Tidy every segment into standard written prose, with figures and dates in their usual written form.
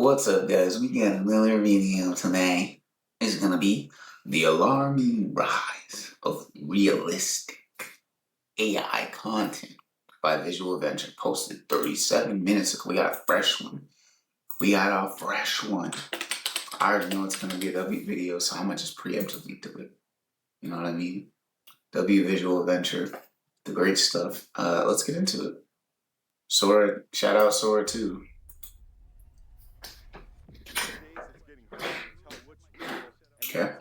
What's up, guys? We got another video today. It's gonna be the alarming rise of realistic AI content by Visual Venture. Posted 37 minutes ago. We got a fresh one. We got a fresh one. I already know it's gonna be a W video, so I'm gonna just preemptively do it. You know what I mean? W Visual Venture, the great stuff. Let's get into it. Sora, shout out Sora too. Okay.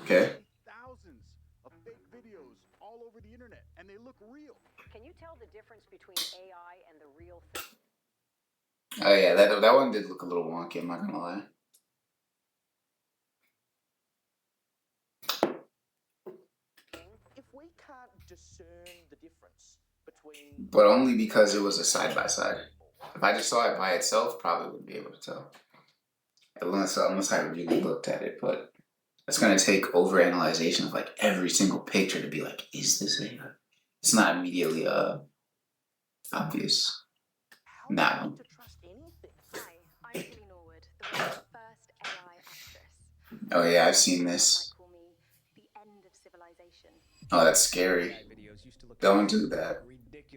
Okay. Thousands of fake videos all over the internet, and they look real. Can you tell the difference between AI and the real thing? Oh yeah, that one did look a little wonky, I'm not gonna lie. If we can't discern the difference between, But only because it was a side by side. If I just saw it by itself, probably wouldn't be able to tell. Unless I really looked at it, but it's gonna take overanalyzation of like every single picture to be like, is this AI? It's not immediately obvious. how That not one. to trust anything. Hi, I'm Tilly Norwood, the world's first AI actress. Oh yeah, I've seen Some this. might call me the end of civilization. Oh, that's scary. Don't do that.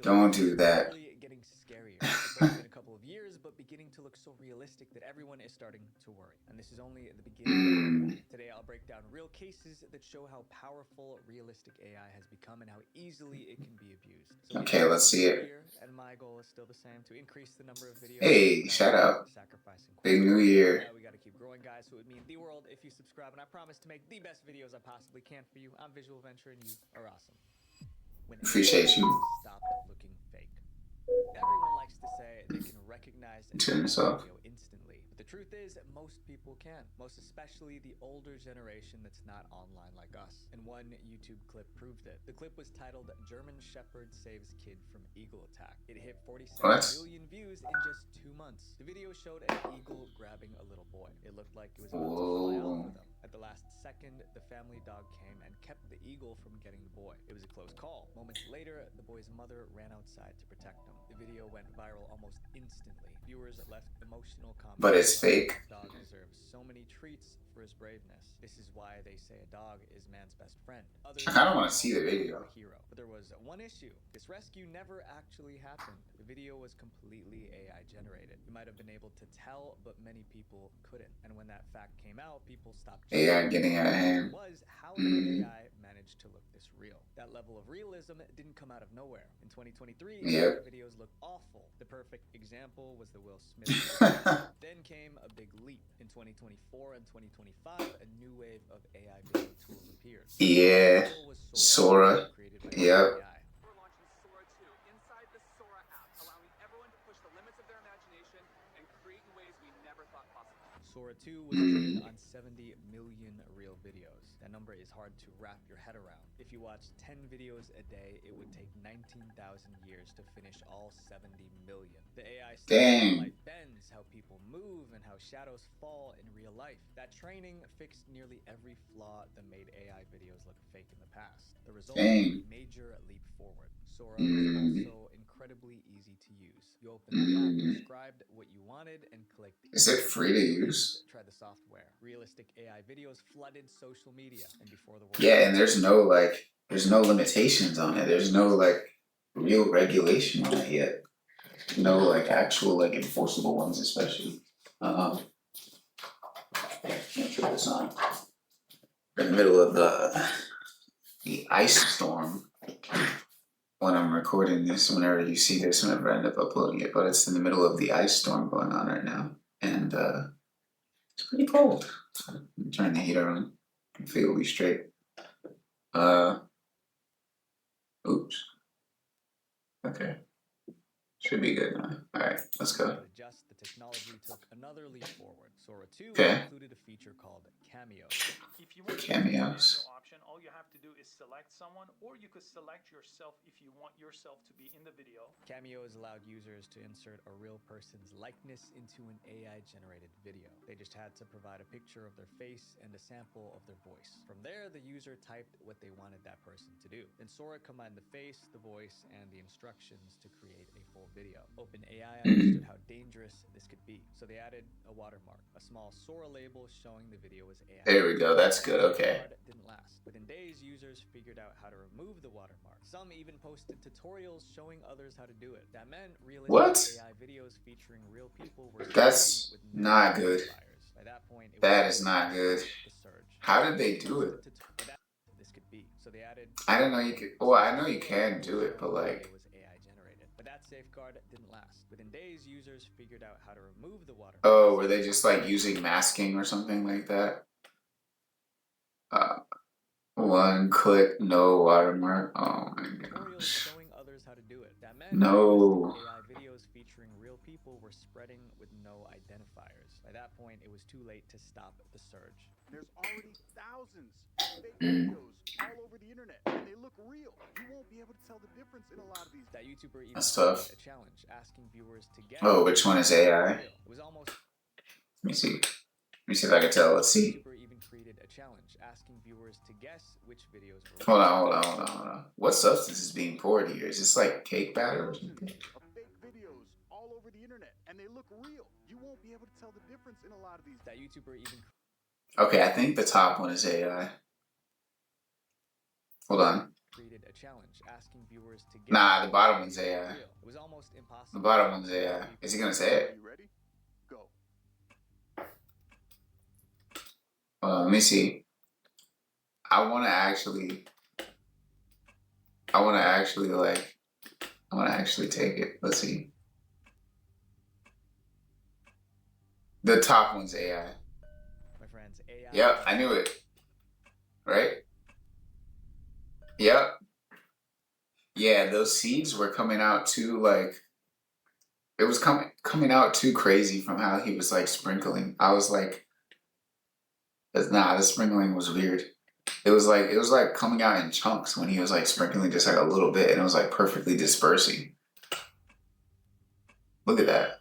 Don't do that. Getting scarier. It's only been a couple of years, but beginning to look so realistic that everyone is starting to worry. And this is only at the beginning. Today I'll break down real cases that show how powerful realistic AI has become and how easily it can be abused. So Okay, let's see it. and my goal is still the same, to increase the number of videos. Hey, shout out. Sacrificing Big New Year. we gotta keep growing, guys, so it would mean the world if you subscribe, and I promise to make the best videos I possibly can for you. I'm Visual Venture and you are awesome. Appreciate you. Stop looking fake. Everyone likes to say they can recognize a Turn this off. video instantly, but the truth is most people can, most especially the older generation that's not online like us. And one YouTube clip proved it. The clip was titled "German Shepherd Saves Kid from Eagle Attack." It hit 47 million views in just 2 months. The video showed an eagle grabbing a little boy. It looked like it was about to fly off with him. At the last second, the family dog came and kept the eagle from getting the boy. It was a close call. Moments later, the boy's mother ran outside to protect him. The video went viral almost instantly. Viewers left emotional comments. But it's fake. This dog deserves so many treats for his braveness. This is why they say a dog is man's best friend. Others I kinda wanna see the video. Hero. But there was one issue. This rescue never actually happened. The video was completely AI generated. You might have been able to tell, but many people couldn't. And when that fact came out, people stopped AI getting out of hand. was how did AI manage to look this real? That level of realism didn't come out of nowhere. In 2023, Yep. videos looked awful. The perfect example was the Will Smith video. Then came a big leap. In 2024 and 2025, a new wave of AI video tools appeared. Yeah. The tool was Sora. created by Yep. AI. We're launching Sora 2 inside the Sora app, allowing everyone to push the limits of their imagination and create in ways we never thought possible. Sora 2 was trained on 70 million real videos. That number is hard to wrap your head around. If you watch 10 videos a day, it would take 19,000 years to finish all 70 million. The AI Dang. light bends, how people move, and how shadows fall in real life. That training fixed nearly every flaw that made AI videos look fake in the past. The result was Dang. a major leap forward. Sora was also incredibly easy to use. You opened the app, described what you wanted, and clicked. Is it free to use? Try the software. Realistic AI videos flooded social media, and before the world. Yeah, and there's no limitations on it. There's no like real regulation on it yet. No like actual like enforceable ones, especially. Let me turn this on. In the middle of the ice storm. When I'm recording this, whenever you see this, whenever I end up uploading it, but it's in the middle of the ice storm going on right now, and it's pretty cold. I'm turning the heater on. Completely straight. Oops. Okay. Should be good now. Alright, let's go. Adjust, the technology took another leap forward. Sora 2 Okay. included a feature called Cameos. If you want to Cameos. use the option, all you have to do is select someone, or you could select yourself if you want yourself to be in the video. Cameos allowed users to insert a real person's likeness into an AI-generated video. They just had to provide a picture of their face and a sample of their voice. From there, the user typed what they wanted that person to do. Then Sora combined the face, the voice, and the instructions to create a full video. OpenAI understood how dangerous this could be. So they added a watermark, a small Sora label showing the video was AI. There we go. That's good. Okay. But it didn't last. Within days, users figured out how to remove the watermark. Some even posted tutorials showing others how to do it. That meant realistic What? AI videos featuring real people were That's with no not good. identifiers. By that point, it That was is not good. the surge. How did they do it? This could be. So they added. I didn't know you could. Well, I know you can do it, but like, It was AI generated. But that safeguard didn't last. Within days, users figured out how to remove the watermark. oh, were they just like using masking or something like that? One click, no watermark. Oh my Tutorials gosh. showing others how to do it. That meant No. realistic AI videos featuring real people were spreading with no identifiers. By that point, it was too late to stop the surge. There's already thousands of fake Mm. videos all over the internet, and they look real. You won't be able to tell the difference in a lot of these. That YouTuber even That's tough. created a challenge asking viewers to guess. Oh, which one is AI? It was almost. Let me see. Let me see if I can tell. Let's see. YouTuber even created a challenge asking viewers to guess which videos were. Hold on. What substance is being poured here? Is this like cake batter or Thousands something? of fake videos all over the internet, and they look real. You won't be able to tell the difference in a lot of these. That YouTuber even Okay, I think the top one is AI. Hold on. created a challenge asking viewers to guess. Nah, the which bottom one's videos were AI. real. It was almost impossible. The bottom one's AI. Is he gonna say Are it? you ready? Go. Let me see. I wanna actually take it. Let's see. The top one's AI. My friends, AI. Yep, I knew it. Right? Yep. Yeah, those seeds were coming out too like it was coming out too crazy from how he was like sprinkling. I was like, nah, the sprinkling was weird. It was like coming out in chunks when he was like sprinkling just like a little bit, and it was like perfectly dispersing. Look at that.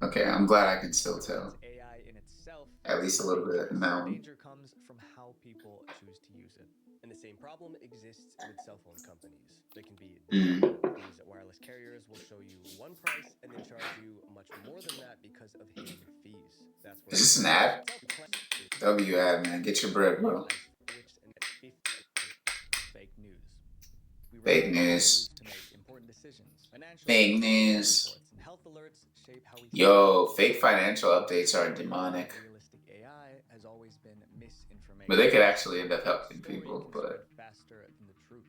Okay, I'm glad I can still tell. AI in itself. At least a little bit. No. Danger comes from how people choose to use it. And the same problem exists with cell phone companies. They can be these wireless carriers will show you one price and then charge you much more than that because of hidden fees. That's where Is this an ad? W ad, man. Get your bread, bro. Fake news. We Fake rely on news. to make important decisions. Financial Fake reports news. and health alerts shape how we Yo, fake financial updates are demonic. Realistic AI has always been misinformation. But they could actually end up helping Story people, can but spread faster than the truth.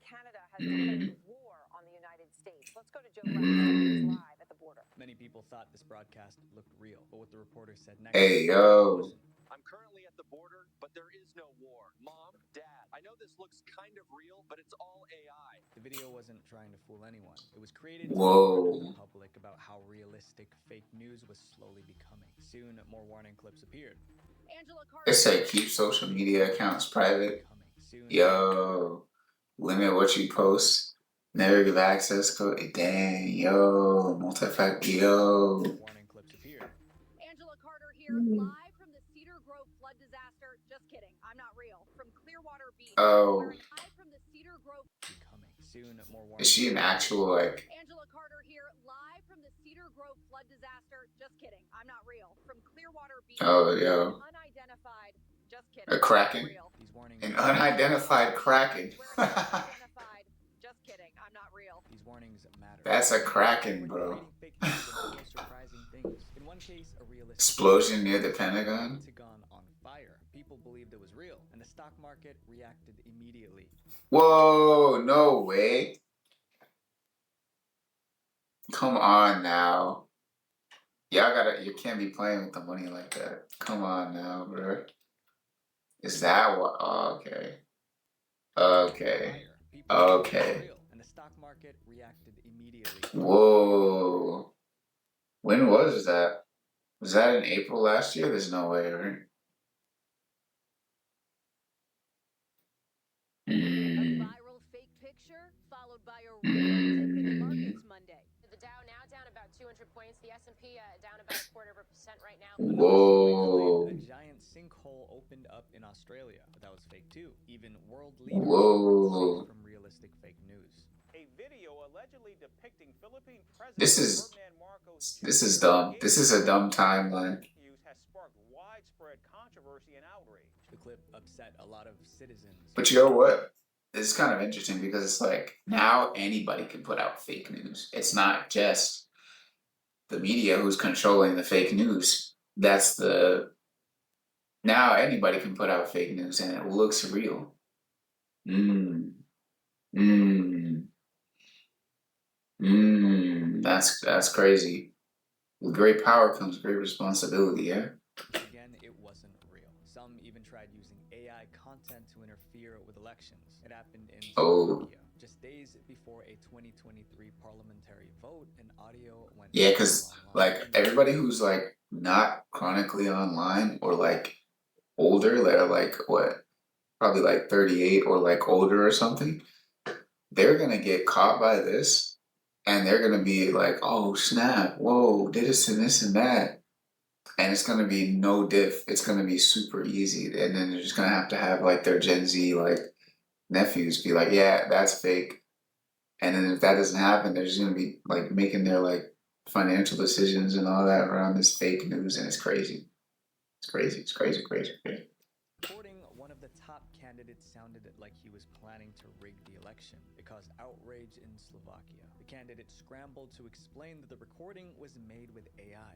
Canada has declared war on the United States. Let's go to Joe Biden live at the border. Many people thought this broadcast looked real, but what the reporter said next. Hey, yo. wasn't. I'm currently at the border, but there is no war. Mom, Dad, I know this looks kind of real, but it's all AI. The video wasn't trying to fool anyone. It was created to Whoa. warn the public about how realistic fake news was slowly becoming. Soon, more warning clips appeared. Angela It said keep social media accounts private. Soon, Yo, limit what you post. Never give access code. Dang, yo, multi-factor, yo. warning clips appeared. Angela Carter here, live from the Cedar Grove flood disaster. Just kidding, I'm not real. From Clearwater Beach. Oh. We're live from the Cedar Grove. Becoming. Soon, more warning. Is she an actual, like, Angela Carter here, live from the Cedar Grove flood disaster. Just kidding, I'm not real. From Clearwater Beach. oh, yo, Unidentified. Just kidding. a kraken? These warnings. An unidentified kraken. We're unidentified. Just kidding, I'm not real. These warnings matter. That's a kraken, bro. Fake news about the most surprising things. In one case, a realistic Explosion near the Pentagon? Pentagon on fire. People believed it was real, and the stock market reacted immediately. Whoa, no way. Come on now. You can't be playing with the money like that. Come on now, bro. Is that what? Oh, okay. Okay. Fire. People believed it was Okay. real, and the stock market reacted immediately. Whoa. When was that? Was that in April last year? There's no way, right? A viral fake picture followed by a real dip in the markets Monday. The Dow now down about 200 points. The S&P down about 0.25% right now. Whoa. A giant sinkhole opened up in Australia, but that was fake too. Even world leaders Whoa. from realistic fake news. A video allegedly depicting Philippine President This is Ferdinand Marcos This is dumb. This is a dumb timeline. Use has sparked widespread controversy and outrage. The clip upset a lot of citizens. But you know what? It's kind of interesting because it's like now anybody can put out fake news. It's not just the media who's controlling the fake news. That's the now anybody can put out fake news and it looks real. Mm. Mm. That's crazy. With great power comes great responsibility, yeah? Again, it wasn't real. Some even tried using AI content to interfere with elections. It happened in Oh. Slovakia. Just days before a 2023 parliamentary vote, an audio went Yeah, viral because online. like everybody who's like not chronically online or like older, that are like what, probably like 38 or like older or something, they're gonna get caught by this and they're gonna be like, oh snap, whoa, did this and this and that. And it's gonna be no diff. It's gonna be super easy. And then they're just gonna have to have like their Gen Z like nephews be like, yeah, that's fake. And then if that doesn't happen, they're just gonna be like making their like financial decisions and all that around this fake news, and it's crazy. It's crazy. It's crazy. Crazy. Crazy. Reporting one of the top candidates sounded like he was planning to rig the election. It caused outrage in Slovakia. The candidate scrambled to explain that the recording was made with AI.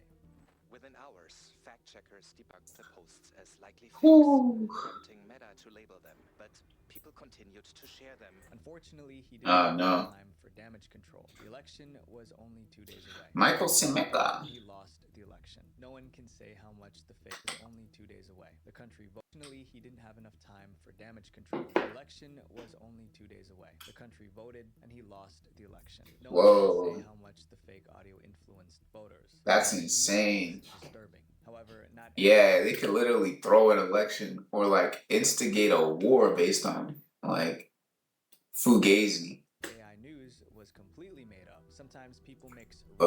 Within hours, fact-checkers debunked the posts as likely fakes, prompting Meta to label them, but people continued to share them. Unfortunately, he didn't Oh have no. time for damage control. The election was only 2 days away. Michael Simeka. He lost the election. No one can say how much the fake was only 2 days away. The country fortunately he didn't have enough time for damage control. The election was only 2 days away. The country voted and he lost the election. No one can say how much the fake audio influenced voters. That's insane. Disturbing. However, not Yeah, they could literally throw an election or like instigate a war based on like Fugazi. AI news was completely made up. Sometimes people mix with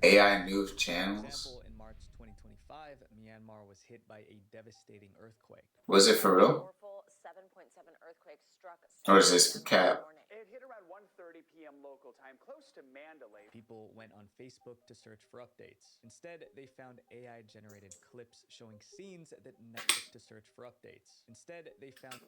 AI news For channels. example, in March 2025, Myanmar was hit by a devastating earthquake. Was it for real? Powerful 7.7 earthquake struck Or is this 7 a.m. cap? this morning. It hit around 1:30 p.m. local time, close to Mandalay. People went on Facebook to search for updates. Instead, they found AI-generated clips showing scenes that never to search for updates. Instead, they found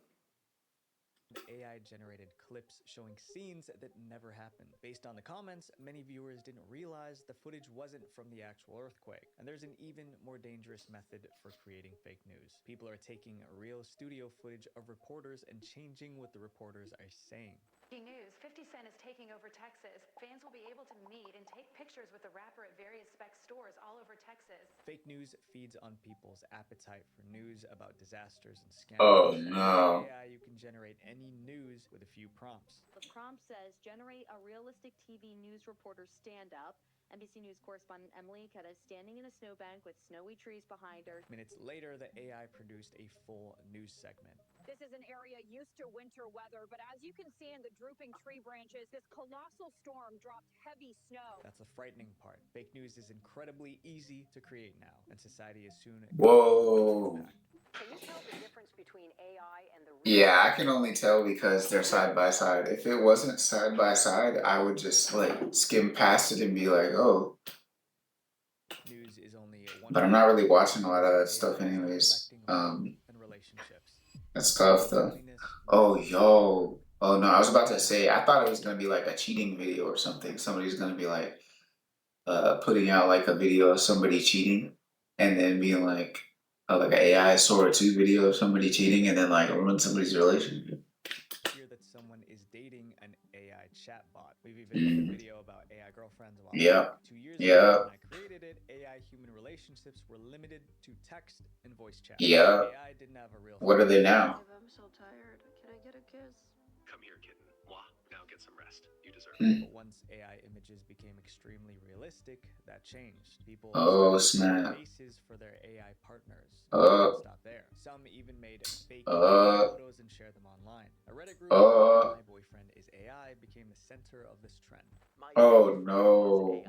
AI-generated clips showing scenes that never happened. Based on the comments, many viewers didn't realize the footage wasn't from the actual earthquake. And there's an even more dangerous method for creating fake news. People are taking real studio footage of reporters and changing what the reporters are saying. Breaking news, 50 Cent is taking over Texas. Fans will be able to meet and take pictures with the rapper at various spec stores all over Texas. Fake news feeds on people's appetite for news about disasters and scams. Oh With no. AI, you can generate any news with a few prompts. The prompt says generate a realistic TV news reporter stand up. NBC News correspondent Emily Ikeda standing in a snowbank with snowy trees behind her. Minutes later, the AI produced a full news segment. This is an area used to winter weather, but as you can see in the drooping tree branches, this colossal storm dropped heavy snow. That's the frightening part. Fake news is incredibly easy to create now, and society is soon. Whoa. Can you tell the difference between AI and the real Yeah, I can only tell because they're side by side. If it wasn't side by side, I would just like skim past it and be like, oh. News is only one. But I'm not really watching a lot of that stuff anyways. And relationships. That's tough though. Oh, yo. Oh no, I was about to say, I thought it was gonna be like a cheating video or something. Somebody's gonna be like putting out like a video of somebody cheating and then being like an AI Sora 2 video of somebody cheating and then like ruin somebody's relationship. Hear that someone is dating an AI chatbot. We've even made a video about AI girlfriends a while Yep. 2 years Yep. ago when I created it, AI human relationships were limited to text and voice chat. Yep. AI didn't have a real. What are they now? I'm so tired. Can I get a kiss? Come here, kitten. Mwah. Now get some rest. You deserve it. But once AI images became extremely realistic, that changed. People Oh, started snap. making faces for their AI partners. Uh. Stop there. Some even made fake Uh. photos and shared them online. A Reddit group called My Boyfriend is AI became the center of this trend. Oh no.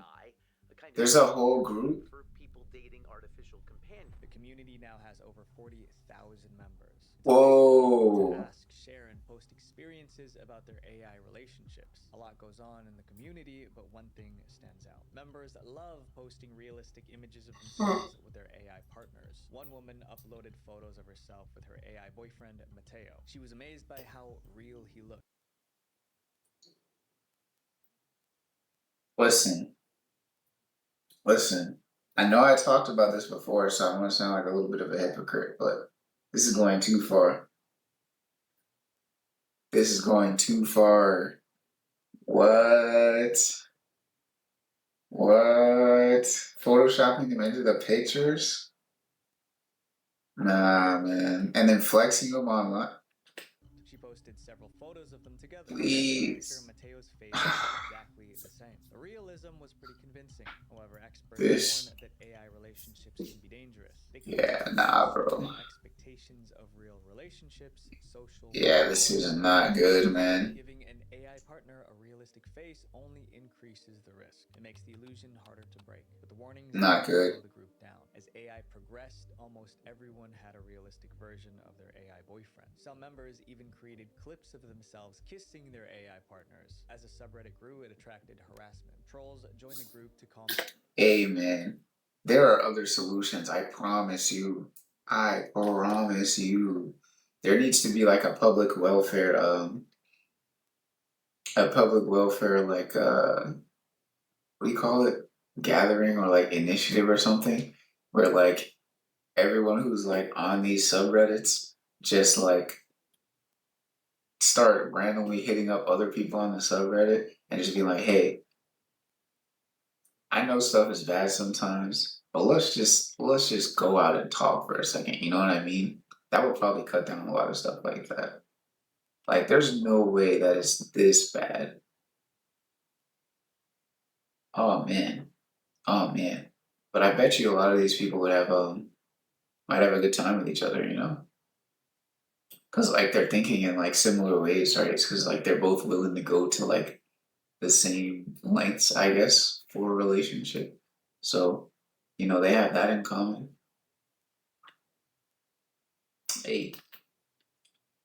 There's a whole group? for people dating artificial companions. The community now has over 40,000 members. Whoa. To ask, share, and post experiences experiences about their AI relationships. A lot goes on in the community, but one thing stands out. Members love posting realistic images of themselves with their AI partners. One woman uploaded photos of herself with her AI boyfriend, Mateo. She was amazed by how real he looked. Listen. I know I talked about this before, so I'm gonna sound like a little bit of a hypocrite, but this is going too far. This is going too far. What? What? Photoshopping them into the pictures? Nah, man. And then flexing them online. She posted several photos of them together. Please. Picture Mateo's face was exactly the same. The realism was pretty convincing. However, experts This. warn that AI relationships can be dangerous. They can Yeah, lead to nah, bro. unrealistic expectations of real relationships, social. Yeah, this is not good, man. Giving an AI partner a realistic face only increases the risk. It makes the illusion harder to break. But the warnings Not didn't good. slow the group down. As AI progressed, almost everyone had a realistic version of their AI boyfriend. Some members even created clips of themselves kissing their AI partners. As the subreddit grew, it attracted harassment. Trolls joined the group to calm. Hey, man. There are other solutions. I promise you. I promise you. There needs to be like a public welfare, like what do you call it? Gathering or like initiative or something, where like everyone who's like on these subreddits just like start randomly hitting up other people on the subreddit and just be like, hey, I know stuff is bad sometimes, but let's just go out and talk for a second. You know what I mean? That would probably cut down a lot of stuff like that. Like, there's no way that it's this bad. Oh man, oh man. But I bet you a lot of these people would have might have a good time with each other. You know, because like they're thinking in like similar ways, right? It's because like they're both willing to go to like the same lengths, I guess, for a relationship. So, you know, they have that in common. Hey,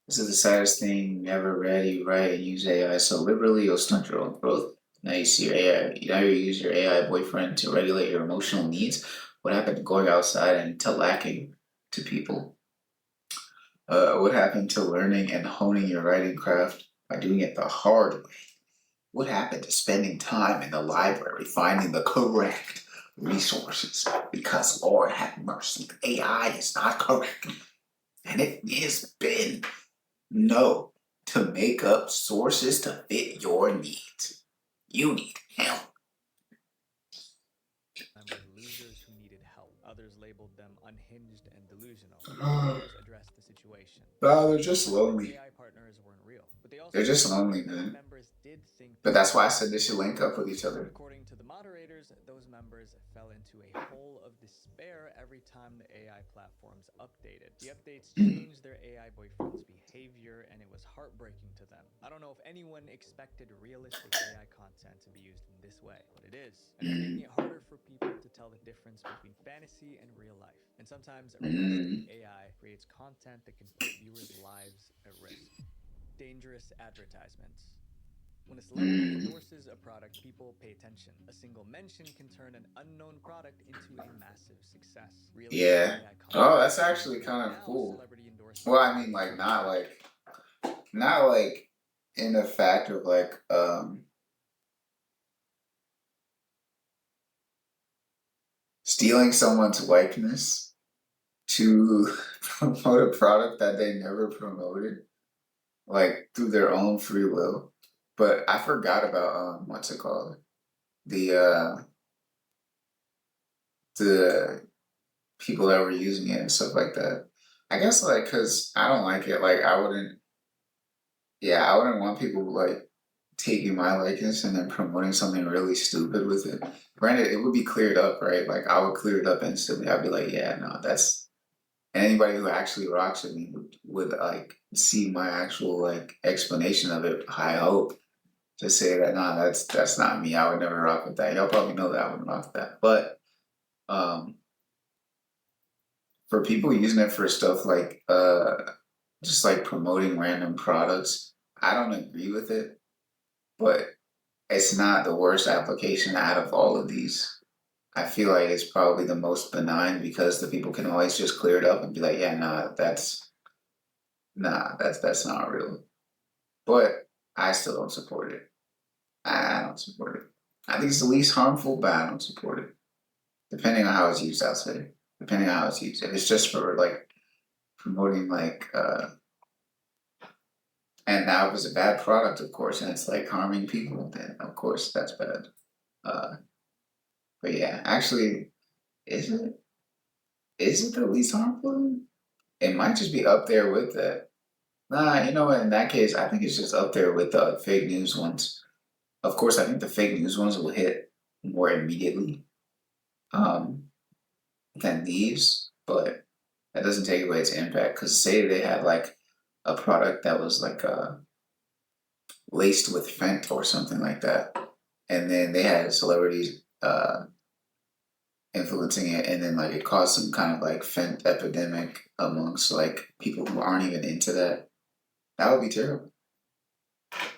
this is the saddest thing ever read. You write and use AI so liberally, you'll stunt your own growth. Now you see your AI. Now you use your AI boyfriend to regulate your emotional needs. What happened to going outside and to lacking to people? What happened to learning and honing your writing craft by doing it the hard way? What happened to spending time in the library finding the correct resources? Because Lord have mercy, AI is not correct. And it has been no to make up sources to fit your needs. You need help. Members losers who needed help. Others labeled them unhinged and delusional. Others addressed the situation. No, they're just lonely. AI partners weren't real, but they also They're just lonely, man. members did think. But that's why I said they should link up with each other. According to the moderators, those members fell into a hole of despair every time the AI platforms updated. The updates changed their AI boyfriend's behavior, and it was heartbreaking to them. I don't know if anyone expected realistic AI content to be used in this way, but it is. And it's making it harder for people to tell the difference between fantasy and real life. And sometimes realistic AI creates content that can put viewers' lives at risk. Dangerous advertisements. When a celebrity endorses a product, people pay attention. A single mention can turn an unknown product into a massive success. Yeah. Oh, that's actually kind of cool. Well, I mean, like not like in the fact of like stealing someone's likeness to promote a product that they never promoted, like through their own free will. But I forgot about what's it called? The people that were using it and stuff like that. I guess like because I don't like it. Like I wouldn't. Yeah, I wouldn't want people like taking my likeness and then promoting something really stupid with it. Granted, it would be cleared up, right? Like I would clear it up instantly. I'd be like, yeah, no, that's. And anybody who actually rocks with me would like see my actual like explanation of it. I hope to say that nah, that's not me. I would never rock with that. Y'all probably know that I wouldn't rock with that. But for people using it for stuff like just like promoting random products I don't agree with it, but it's not the worst application out of all of these. I feel like it's probably the most benign because the people can always just clear it up and be like, yeah, that's not real. But I still don't support it. I don't support it. I think it's the least harmful, but I don't support it. Depending on how it's used, I'll say. Depending on how it's used. If it's just for like promoting and now if it's a bad product, of course, and it's like harming people, then of course that's bad. Uh, but yeah, actually, is it? Is it the least harmful? It might just be up there with that. Nah, you know what? In that case, I think it's just up there with the fake news ones. Of course, I think the fake news ones will hit more immediately um, than these, but that doesn't take away its impact. Because say they had like a product that was like laced with fent or something like that, and then they had celebrities influencing it, and then like it caused some kind of like fent epidemic amongst like people who aren't even into that. That would be terrible.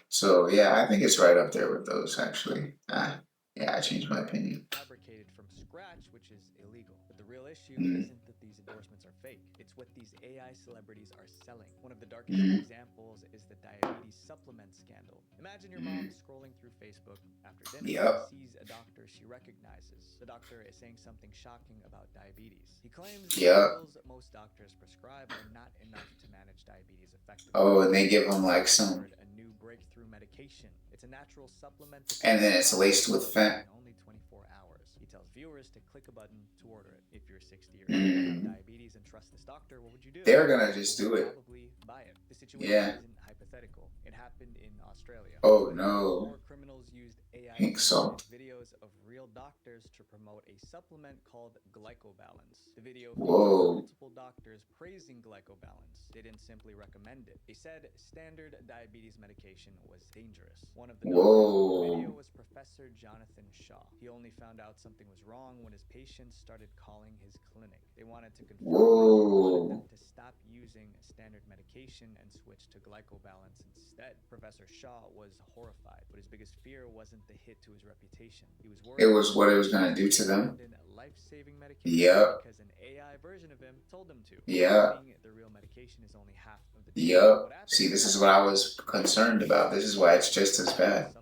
So yeah, I think it's right up there with those actually. Yeah, I changed my opinion. Fabricated from scratch, which is illegal. But the real issue Mm. isn't that these endorsements are fake, it's what these AI celebrities are selling. One of the darkest Mm. examples is the diabetes supplement scandal. Imagine your mom scrolling through Facebook after dinner Yep. and sees a doctor she recognizes. The doctor is saying something shocking about diabetes. He claims the Yep. pills most doctors prescribe are not enough to manage diabetes effectively. Oh, and they give them like some, A new breakthrough medication. It's a natural supplement and then it's laced with fent. in only 24 hours. He tells viewers to click a button to order it. If you're 60 years old, have diabetes, and trust this doctor, what would you do? They're gonna just do it. Probably buy it. The situation Yeah. isn't hypothetical. It happened in Australia. Oh no. More criminals used AI Pink salt. videos of real doctors to promote a supplement called glycobalance. The video Whoa. featured multiple doctors praising glycobalance. They didn't simply recommend it. They said standard diabetes medication was dangerous. One of the doctors in the video was Professor Jonathan Shaw. He only found out something was wrong when his patients started calling his clinic. They wanted to confirm them to stop using standard medication and switch to glycobalance instead. Professor Shaw was horrified, but his biggest fear wasn't the hit to his reputation. He was worried It was what it was gonna do to them. Life-saving medication Yep. because an AI version of him told him to. Yeah. The real medication is only half of the Yep. See, this is what I was concerned about. This is why it's just as bad.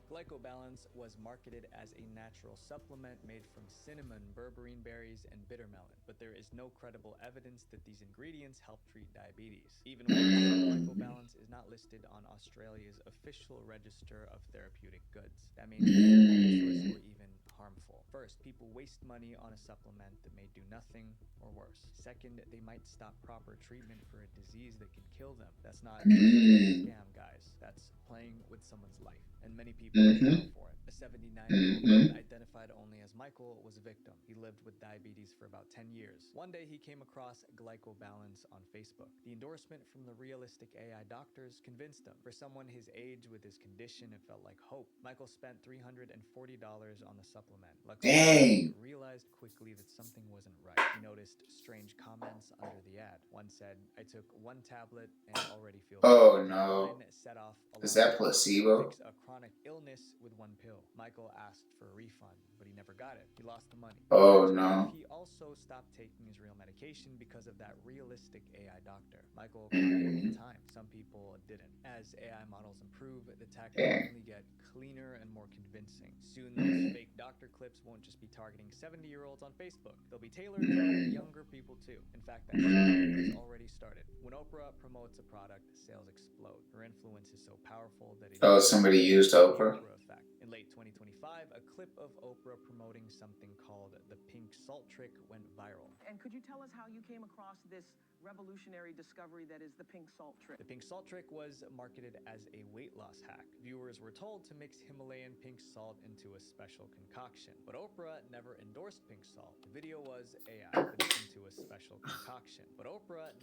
Glycobalance was marketed as a natural supplement made from cinnamon, berberine berries, and bittermelon, but there is no credible evidence that these ingredients help treat diabetes. Even worse, glycobalance is not listed on Australia's official register of therapeutic goods. That means dangerous or even harmful. First, people waste money on a supplement that may do nothing or worse. Second, they might stop proper treatment for a disease that can kill them. That's not just a scam, guys. That's playing with someone's life. And many people fell for it. A 79-year-old man identified only as Michael was a victim. He lived with diabetes for about 10 years. One day he came across glycobalance on Facebook. The endorsement from the realistic AI doctors convinced him. For someone his age with his condition, it felt like hope. Michael spent $340 on the supplement. Luckily, he realized quickly that something wasn't right. He noticed strange comments under the ad. One said, "I took one tablet and already feel Oh better." no. Set off Is that placebo? fix a chronic illness with one pill. Michael asked for a refund, but he never got it. He lost the money. Oh no. He also stopped taking his real medication because of that realistic AI doctor. Michael caught time. Some people didn't. As AI models improve, the tech will only get cleaner and more convincing. Soon those fake doctor clips won't just be targeting 70-year-olds on Facebook. They'll be tailored to younger people too. In fact, that shift has already started. When Oprah promotes a product, sales explode. Her influence is so powerful that it somebody used Oprah. Effect. In late 2025, a clip of Oprah promoting something called the pink salt trick went viral. And could you tell us how you came across this revolutionary discovery that is the pink salt trick? The pink salt trick was marketed as a weight loss hack. Viewers were told to mix Himalayan pink salt into a special concoction, but Oprah never endorsed pink salt. The video was AI put into a special concoction, but Oprah...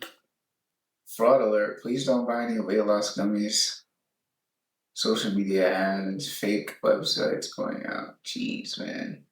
Fraud alert, please don't buy any weight loss gummies. Social media ads, fake websites going out. Jeez, man.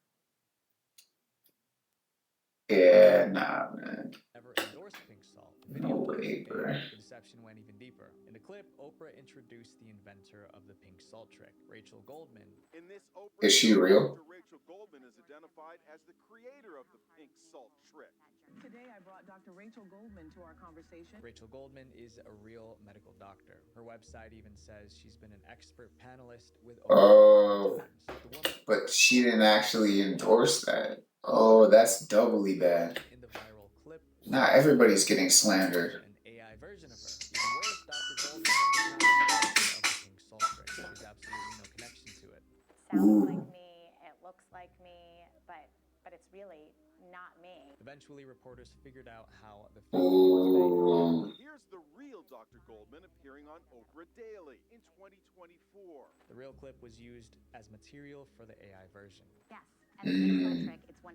Yeah, nah, man. Never endorsed pink salt. No way. paper. The deception went even deeper. In the clip, Oprah introduced the inventor of the pink salt trick, Rachel Goldman. In this Oprah Is she show, real? Dr. Rachel Goldman is identified as the creator of the pink salt trick. Today, I brought Dr. Rachel Goldman to our conversation. Rachel Goldman is a real medical doctor. Her website even says she's been an expert panelist with Oh, times. The woman but she didn't actually endorse that. Oh, that's doubly bad. in the viral clip. Not everybody's getting slandered. An AI version of her. Even worse, Dr. Goldman was not the inventor of the pink salt trick. There's absolutely no connection to it. Sounds like me, it looks like me, but it's really not me. Eventually, reporters figured out how the Ooh. Here's the real Dr. Goldman appearing on Oprah Daily in 2024. The real clip was used as material for the AI version. Yes, and the pink salt trick, it's 100%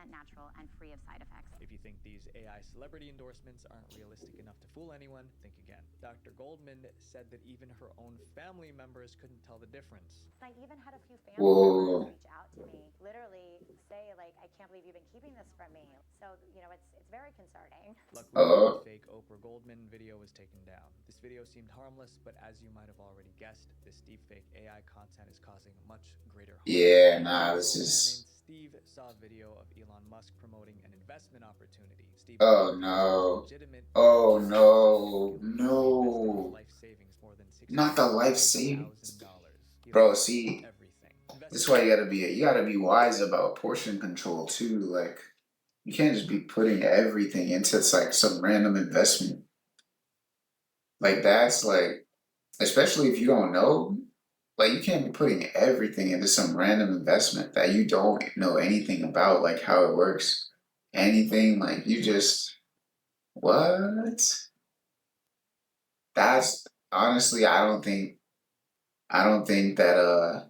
natural and free of side effects. If you think these AI celebrity endorsements aren't realistic enough to fool anyone, think again. Dr. Goldman said that even her own family members couldn't tell the difference. I even had a few family Whoa. members reach out to me, literally say, like, I can't believe you've been keeping this from me. So, you know, it's very concerning. Luckily, the fake Oprah Goldman video was taken down. This video seemed harmless, but as you might have already guessed, this deepfake AI content is causing much greater harm. Yeah, nah, this is. Steve saw a video of Elon Musk promoting an investment opportunity. Steve Oh no. Oh no. No. life savings more than Not the life savings. Bro, see, this is why you gotta be wise about portion control too. Like, you can't just be putting everything into like some random investment. Like that's like, especially if you don't know, like you can't be putting everything into some random investment that you don't know anything about, like how it works. Anything, like you just, what? That's honestly, I don't think that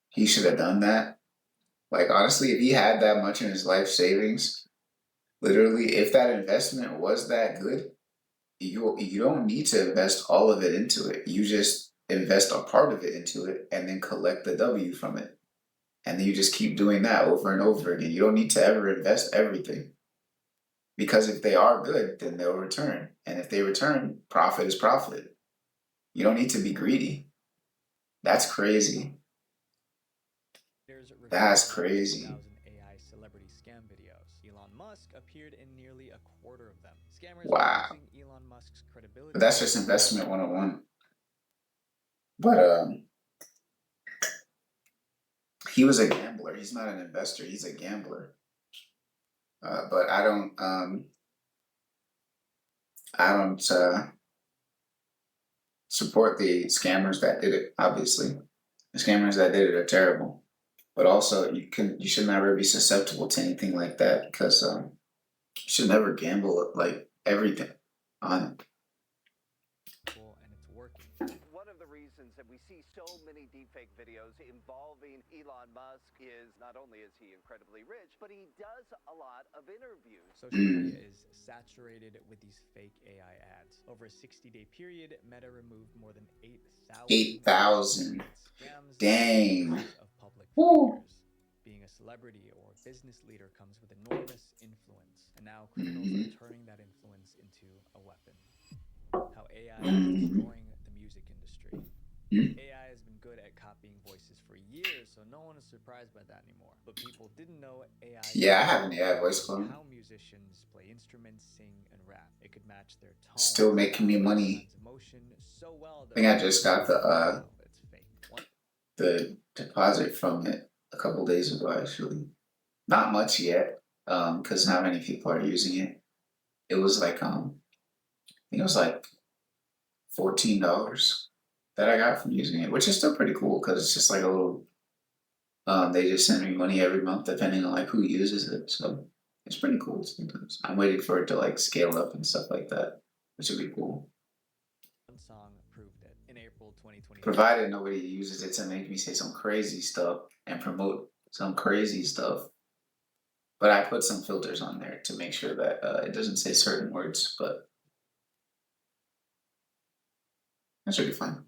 he should have done that. Like honestly, if he had that much in his life savings, literally, if that investment was that good, you don't need to invest all of it into it. You just invest a part of it into it and then collect the W from it. And then you just keep doing that over and over again. You don't need to ever invest everything. Because if they are good, then they'll return. And if they return, profit is profit. You don't need to be greedy. That's crazy. That's crazy. AI celebrity scam videos. Elon Musk appeared in nearly a quarter of them. Scammers Wow. were using Elon Musk's credibility. But that's just investment 101. But he was a gambler. He's not an investor. He's a gambler. But I don't support the scammers that did it. Obviously, the scammers that did it are terrible. But also, you should never be susceptible to anything like that because you should never gamble like everything on it. And it's working. One of the reasons that we see so many deepfake videos involving Elon Musk is not only is he incredibly rich, but he does a lot of interviews. Social media is saturated with these fake AI ads. Over a 60-day period, Meta removed more than 8,000. scams Dang. of public Woo. figures. Being a celebrity or business leader comes with enormous influence, and now criminals are turning that influence into a weapon. How AI is destroying the music industry. AI has been good at copying voices for years, so no one is surprised by that anymore. But people didn't know AI. Yeah, I have an AI voice clone. How musicians play instruments, sing, and rap. It could match their tone. Still making me money. Emotion so well I think I just got the deposit from it a couple days ago, actually. Not much yet, because not many people are using it. It was like I think it was like $14 that I got from using it, which is still pretty cool because it's just like a little. They just send me money every month depending on like who uses it, so it's pretty cool sometimes. I'm waiting for it to like scale up and stuff like that, which would be cool. One song proved it in April 2020. Provided nobody uses it to make me say some crazy stuff and promote some crazy stuff. But I put some filters on there to make sure that it doesn't say certain words, but that should be fine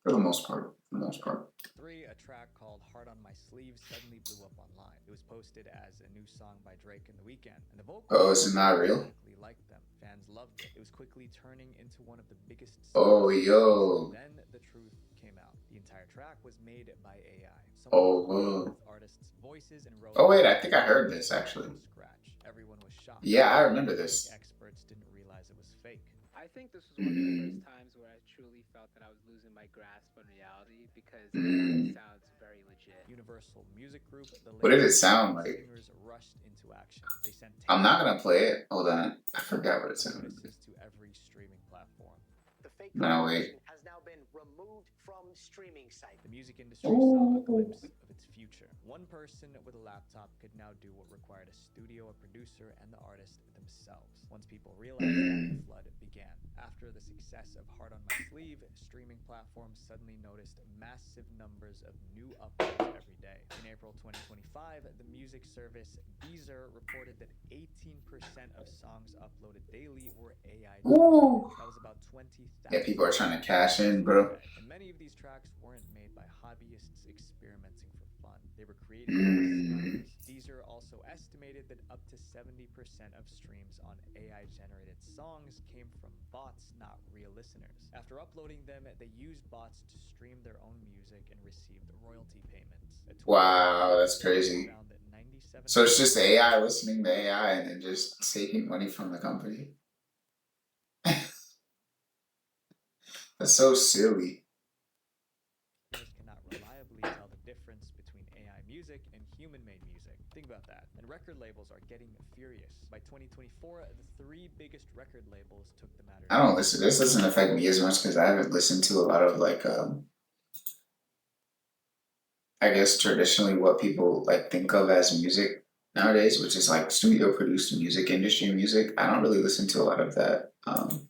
for the most part. for the most part. 3, a track called Heart on My Sleeve suddenly blew up online. It was posted as a new song by Drake and The Weeknd, and the vocals Oh, is it not real? exactly like them. Fans loved it. It was quickly turning into one of the biggest Oh, songs. yo. Then the truth came out. The entire track was made by AI. Oh, Someone whoa. with artists' voices and wrote Oh, wait, I think I heard this, actually. from scratch. Everyone was shocked. Yeah, I remember this. Experts didn't realize it was fake. I think this was one of the first times where I truly felt that I was losing my grasp on reality because it sounds very legit. Universal Music Group, the What did it label, sound like? singers rushed into action. They sent I'm not gonna play it. Hold on. I forgot what it sounded like. notices to every streaming platform. The fake No, wait. compilation has now been removed from streaming sites. The music industry saw a glimpse of its future. One person with a laptop could now do what required a studio, a producer, and the artist themselves. Once people realized that, the flood began. After the success of Heart on My Sleeve, streaming platforms suddenly noticed massive numbers of new uploads every day. In April 2025, the music service Deezer reported that 18% of songs uploaded daily were AI generated. That was about 20,000. Yeah, people are trying to cash in, bro. And many of these tracks weren't made by hobbyists experimenting for fun. They were created by scientists. Deezer also estimated that up to 70% of streams on AI-generated songs came from bots, not real listeners. After uploading them, they used bots to stream their own music and received royalty payments. Wow, that's crazy. So it's just AI listening to AI and then just taking money from the company. That's so silly. Cannot reliably tell the difference between AI music and human-made music. Think about that. And record labels are getting furious. By 2024, the 3 biggest record labels took the matter. I don't listen. This doesn't affect me as much because I haven't listened to a lot of like I guess traditionally what people like think of as music nowadays, which is like studio produced music, industry music. I don't really listen to a lot of that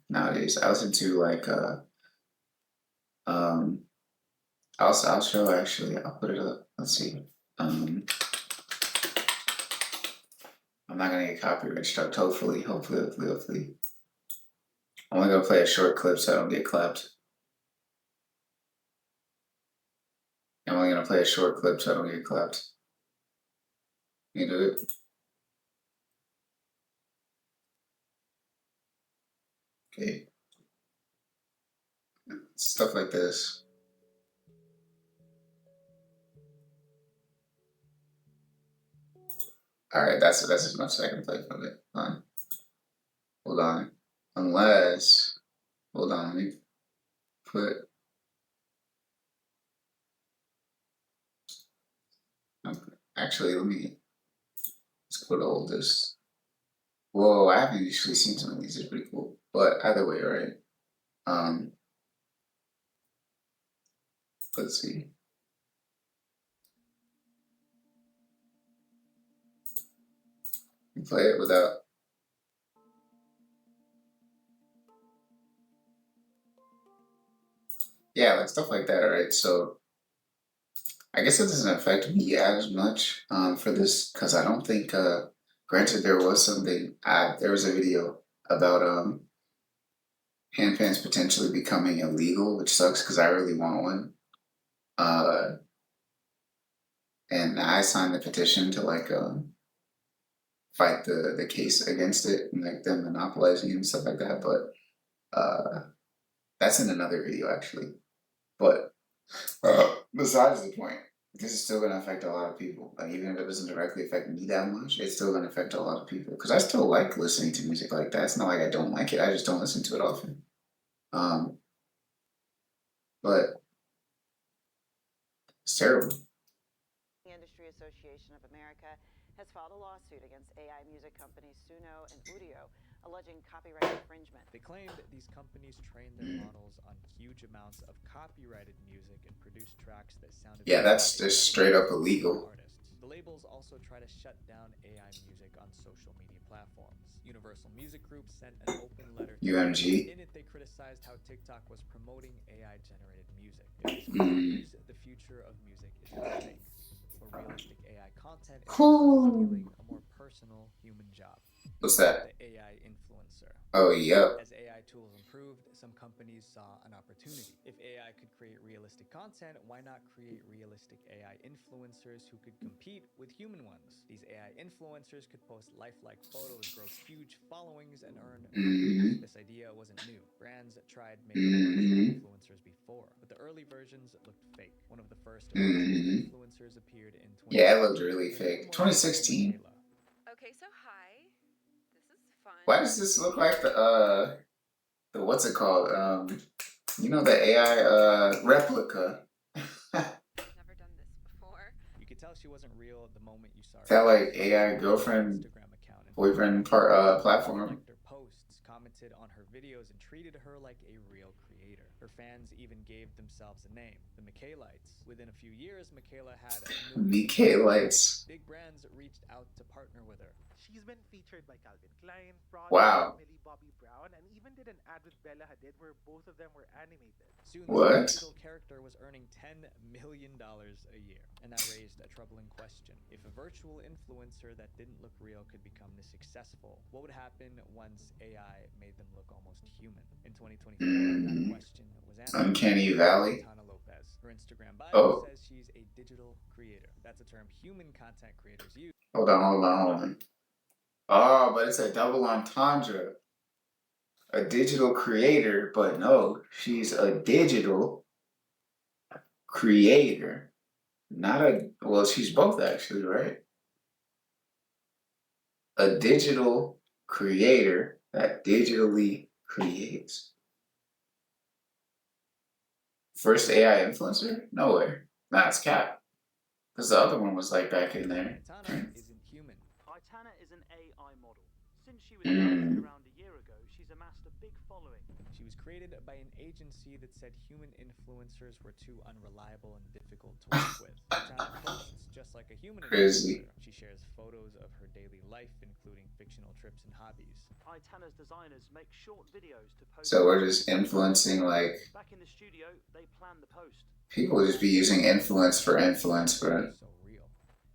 nowadays. I listen to like I'll show actually. I'll put it up. Let's see. I'm not gonna get copyright struck. Hopefully. I'm only gonna play a short clip so I don't get clapped. I'm only gonna play a short clip so I don't get clapped. You do it. Okay. Stuff like this. Alright, that's as much as I can play from it. Hold on. Unless, hold on, let me put, actually, let's put all this. Whoa, I haven't usually seen some of these, it's pretty cool. But either way, right? Let's see. You play it without. Yeah, like stuff like that, right? So I guess it doesn't affect me as much for this because I don't think granted there was something there was a video about handpans potentially becoming illegal, which sucks because I really want one. And I signed the petition to like fight the case against it and like them monopolizing it and stuff like that. But that's in another video actually. But besides the point, this is still going to affect a lot of people. Like even if it doesn't directly affect me that much, it's still going to affect a lot of people. Because I still like listening to music like that. It's not like I don't like it. I just don't listen to it often. But it's terrible. The Industry Association of America has filed a lawsuit against AI music companies Suno and Udio, alleging copyright infringement. They claimed these companies trained their models on huge amounts of copyrighted music and produced tracks that sounded. Yeah, that's just straight up illegal. The labels also try to shut down AI music on social media platforms. Universal Music Group sent an open letter to UMG. In it, they criticized how TikTok was promoting AI-generated music. It continues, the future of music is at stake. For realistic AI content, is stealing a more personal human job. What's that? The AI influencer. Oh, yep. As AI tools improved, some companies saw an opportunity. If AI could create realistic content, why not create realistic AI influencers who could compete with human ones? These AI influencers could post lifelike photos, grow huge followings, and earn millions. This idea wasn't new. Brands tried making virtual influencers before, but the early versions looked fake. One of the first virtual influencers appeared in 2016. Yeah, it looked really fake. 2016. Okay, so hi. This is fun. Why does this look like the what's it called? You know, the AI replica. Never done this before. You could tell she wasn't real the moment you saw her. That like AI girlfriend, Instagram account and boyfriend platform. liked her posts, commented on her videos, and treated her like a real creator. Her fans even gave themselves a name, the Michaelites. Within a few years, Michaela had Michaelites. big brands reached out to partner with her. She's been featured by Calvin Klein, Prada, Wow. Millie Bobby Brown, and even did an ad with Bella Hadid where both of them were animated. Soon, What? this digital character was earning $10 million a year. And that raised a troubling question. If a virtual influencer that didn't look real could become this successful, what would happen once AI made them look almost human? In 2024, that question was answered. Uncanny Valley. Tana Lopez. Her Instagram bio Oh. says she's a digital creator. That's a term human content creators use. Hold on. Oh, but it's a double entendre. A digital creator, but no, she's a digital creator. Not a, well, she's both actually, right? A digital creator that digitally creates. First AI influencer? No way. Nah, it's Cap. Because the other one was like back in there. Tana isn't human. Tana is an AI model. Since she was created around a year ago, she's amassed a big following. She was created by an agency that said human influencers were too unreliable and difficult to work with. Tana posts just like a human Crazy. influencer. She shares photos of her daily life, including fictional trips and hobbies. Tana's designers make short videos to post. So we're just influencing, like, Back in the studio, they plan the post. people just be using influence for influence, bro. So real.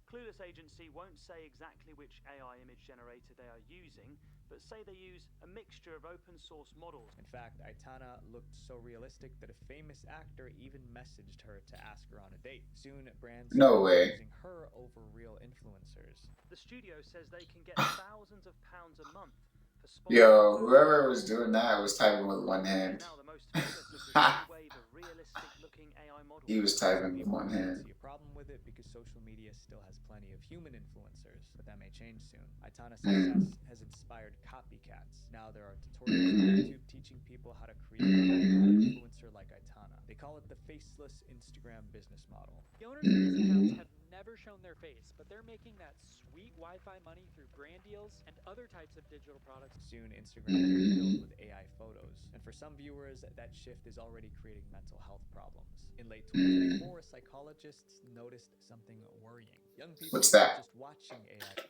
Clueless agency won't say exactly which AI image generator they are using, but say they use a mixture of open source models. In fact, Aitana looked so realistic that a famous actor even messaged her to ask her on a date. Soon, brands No started way. using her over real influencers. The studio says they can get thousands of pounds a month for sponsored Yo, whoever was doing that was typing with one hand. Now the most famous of the new wave of realistic looking AI models. He was typing with one hand. See a problem with it because social media still has plenty of human influencers, but that may change soon. Aitana's success has inspired copycats. Now there are tutorials on YouTube teaching people how to create an influencer like Aitana. They call it the faceless Instagram business model. The owners of these accounts have never shown their face, but they're making that sweet Wi-Fi money through brand deals and other types of digital products. Soon, Instagram will be filled with AI photos. And for some viewers, that shift is already creating mental health problems. In late 2024, psychologists noticed something worrying. Young people What's that? just watching AI.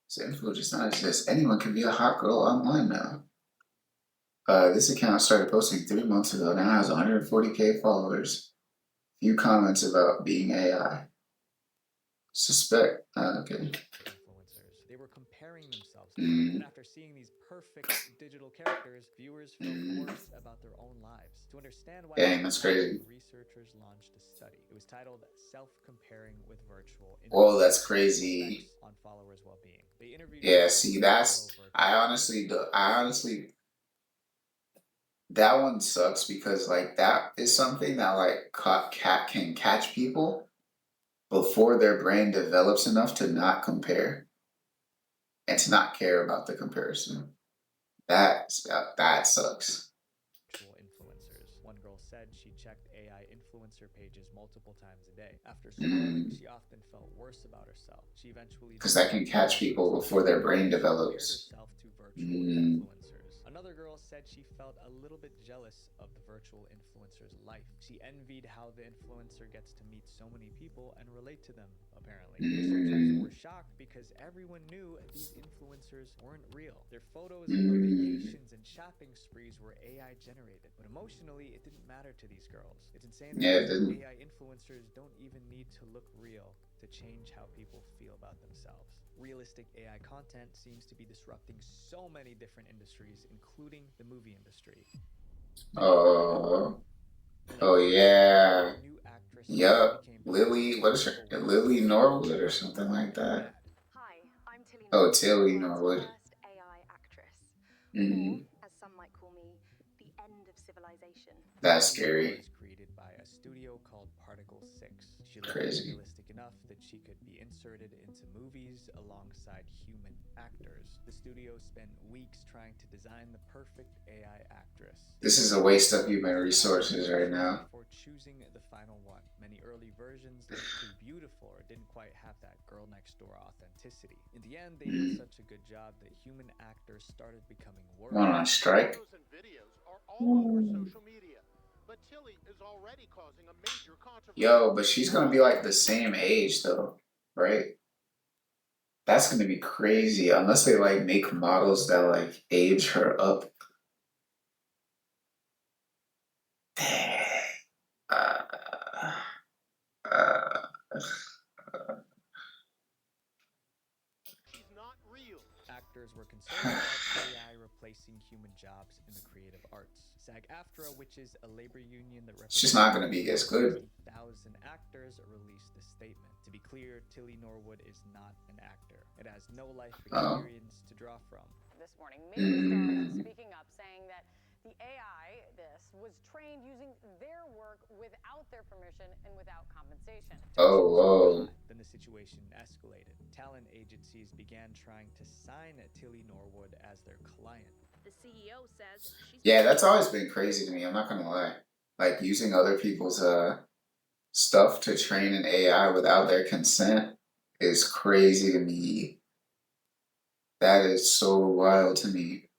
So info just not exist. Anyone can be a hot girl online now. This account started posting 3 months ago. Now has 140K followers. Few comments about being AI. Suspect. Okay. Influencers. They were comparing themselves to them. And after seeing these perfect digital characters, viewers felt worse about their own lives. To understand why, Dang, that's crazy. Researchers launched a study. It was titled Self-Comparing with Virtual Whoa, that's crazy. On followers' well-being. They interviewed. Yeah, see, that's, I honestly, that one sucks because, like, that is something that, like, can catch people before their brain develops enough to not compare and to not care about the comparison. That sucks. Influencers. One girl said she checked AI influencer pages multiple times a day. After scrolling, she often felt worse about herself. She eventually Because that can catch people before their brain develops. herself to virtual influencers. Another girl said she felt a little bit jealous of the virtual influencer's life. She envied how the influencer gets to meet so many people and relate to them, apparently. Researchers were shocked because everyone knew these influencers weren't real. Their photos of their vacations and shopping sprees were AI generated. But emotionally, it didn't matter to these girls. It's insane that AI influencers don't even need to look real to change how people feel about themselves. Realistic AI content seems to be disrupting so many different industries, including the movie industry. Oh, oh yeah. Yup. Lily, what is her? Lily Norwood or something like that. Hi, I'm Tilly Oh, Norwood, Tilly the world's Norwood. first AI actress. Mm-hmm. Or, as some might call me, the end of civilization. That's Tilly scary. was created by a studio called Particle 6. She looked Crazy. realistic enough that she could be inserted into movies alongside human actors. The studio spent weeks trying to design the perfect AI actress. This is a waste of human resources right now. Before choosing the final one, many early versions looked too beautiful or didn't quite have that girl next door authenticity. In the end, they did such a good job that human actors started becoming worried. Going on strike. Photos and videos are all over social media, but Tilly is already causing a major controversy. Yo, but she's gonna be like the same age though, right? That's gonna be crazy unless they like make models that like age her up. Uh, uh, She's not real. Actors were concerned about AI replacing human jobs in the creative arts. SAG-AFTRA, which is a labor union that it's just not gonna represents be as good. 60,000 actors, released a statement. To be clear, Tilly Norwood is not an actor. It has no life experience to draw from. This morning, many stars speaking up, saying that the AI, was trained using their work without their permission and without compensation. Oh, whoa. Then the situation escalated. Talent agencies began trying to sign Tilly Norwood as their client. The CEO says she's Yeah, that's always been crazy to me. I'm not gonna lie. Like using other people's stuff to train an AI without their consent is crazy to me. That is so wild to me.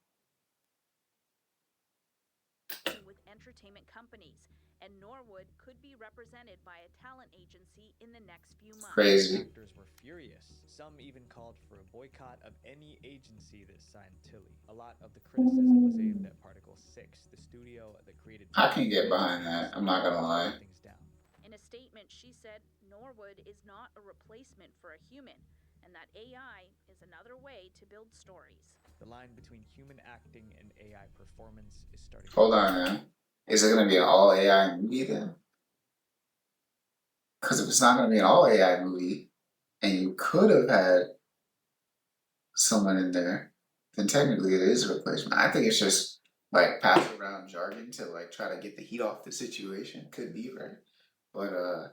with entertainment companies, and Norwood could be represented by a talent agency in the next few months. Crazy. Actors were furious. Some even called for a boycott of any agency that signed Tilly. A lot of the criticism was aimed at Particle 6, the studio that created I can get behind that. I'm not gonna lie. things down. In a statement, she said Norwood is not a replacement for a human, and that AI is another way to build stories. The line between human acting and AI performance is starting to Hold on, man. Is it gonna be an all AI movie then? Because if it's not gonna be an all AI movie, and you could have had someone in there, then technically it is a replacement. I think it's just like pass around jargon to like try to get the heat off the situation. Could be, right? But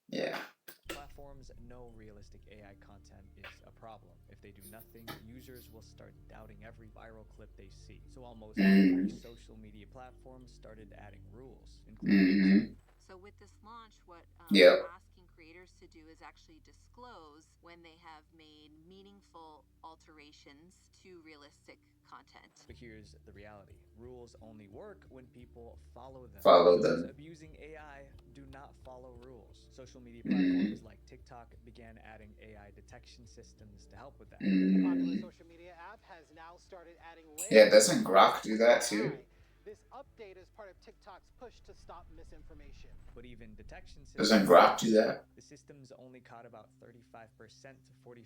yeah. Platforms know realistic AI content is a problem. If they do nothing, users will start doubting every viral clip they see. So almost every social media platform started adding rules, including So with this launch, what Yep. we're asking creators to do is actually disclose when they have made meaningful alterations to realistic content. But here's the reality. Rules only work when people follow them. Follow Those them. abusing AI do not follow rules. Social media platforms like TikTok began adding AI detection systems to help with that. The popular social media app has now started adding Yeah, doesn't Grok do that too? This update is part of TikTok's push to stop misinformation. But even detection systems, Doesn't Grok do that? the systems only caught about 35% to 45%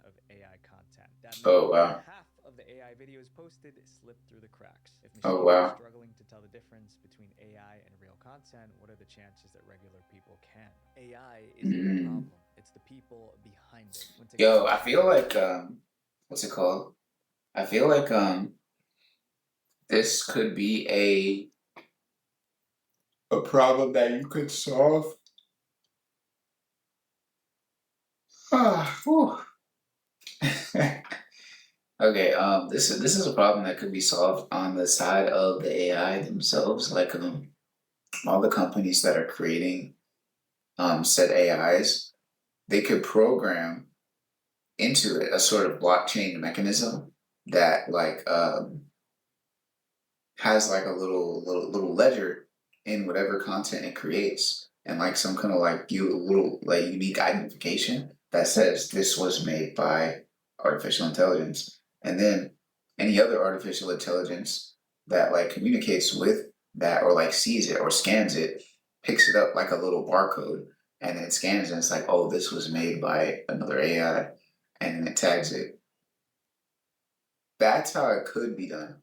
of AI content. That means Oh, wow. half of the AI videos posted slipped through the cracks. If Oh, machines wow. are struggling to tell the difference between AI and real content, what are the chances that regular people can? AI isn't the problem. It's the people behind it. When Yo, I feel like what's it called? I feel like this could be a problem that you could solve. Ah, whew. Okay, this is a problem that could be solved on the side of the AI themselves, like all the companies that are creating said AIs, they could program into it a sort of blockchain mechanism that like has like a little ledger in whatever content it creates, and like some kind of like little like unique identification that says this was made by artificial intelligence, and then any other artificial intelligence that like communicates with that or like sees it or scans it picks it up like a little barcode, and then it scans and it's like, oh, this was made by another AI, and then it tags it. That's how it could be done.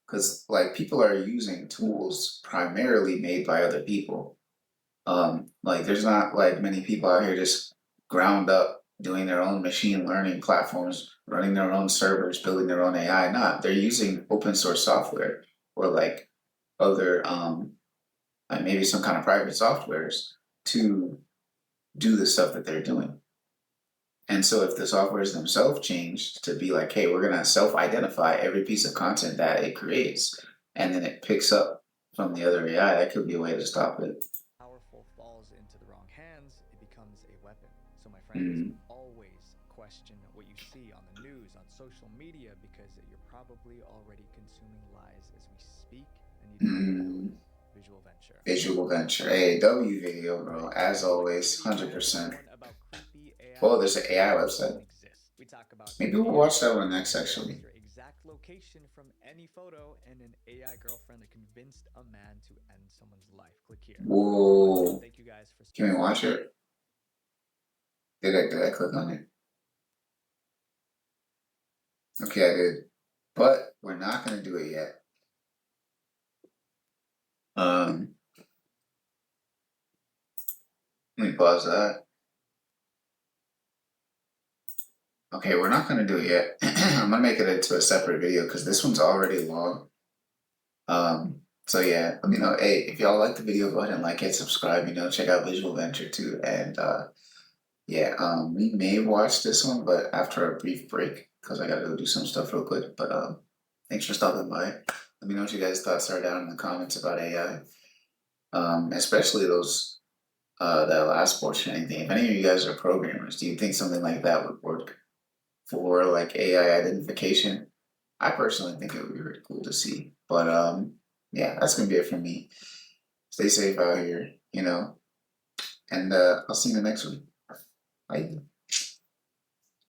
Because like people are using tools primarily made by other people. Like there's not like many people out here just ground up doing their own machine learning platforms, running their own servers, building their own AI. Not they're using open source software or like other like maybe some kind of private softwares to do the stuff that they're doing. And so if the softwares themselves change to be like, hey, we're gonna self-identify every piece of content that it creates, and then it picks up from the other AI, that could be a way to stop it. Powerful falls into the wrong hands, it becomes a weapon. So my friends, always question what you see on the news, on social media, because you're probably already consuming lies as we speak, and you don't know it. Visual Venture. Visual Venture. Hey, W video, bro. As always, 100%. Oh, there's an AI website. Maybe we'll watch that one next, actually. Your exact location from any photo, and an AI girlfriend that convinced a man to end someone's life. Click here. Whoa. Thank you guys for. Can we watch it? Did I click on it? Okay, I did. But we're not gonna do it yet. Let me pause that. Okay, we're not gonna do it yet. I'm gonna make it into a separate video because this one's already long. So yeah, let me know. Hey, if y'all like the video, go ahead and like it, subscribe, check out Visual Venture too. And yeah, we may watch this one, but after a brief break, because I gotta go do some stuff real quick. But thanks for stopping by. Let me know what you guys' thoughts are down in the comments about AI. Especially those that last portion, anything. If any of you guys are programmers, do you think something like that would work for like AI identification? I personally think it would be really cool to see. But yeah, that's gonna be it from me. Stay safe out here, and I'll see you in the next one. Bye.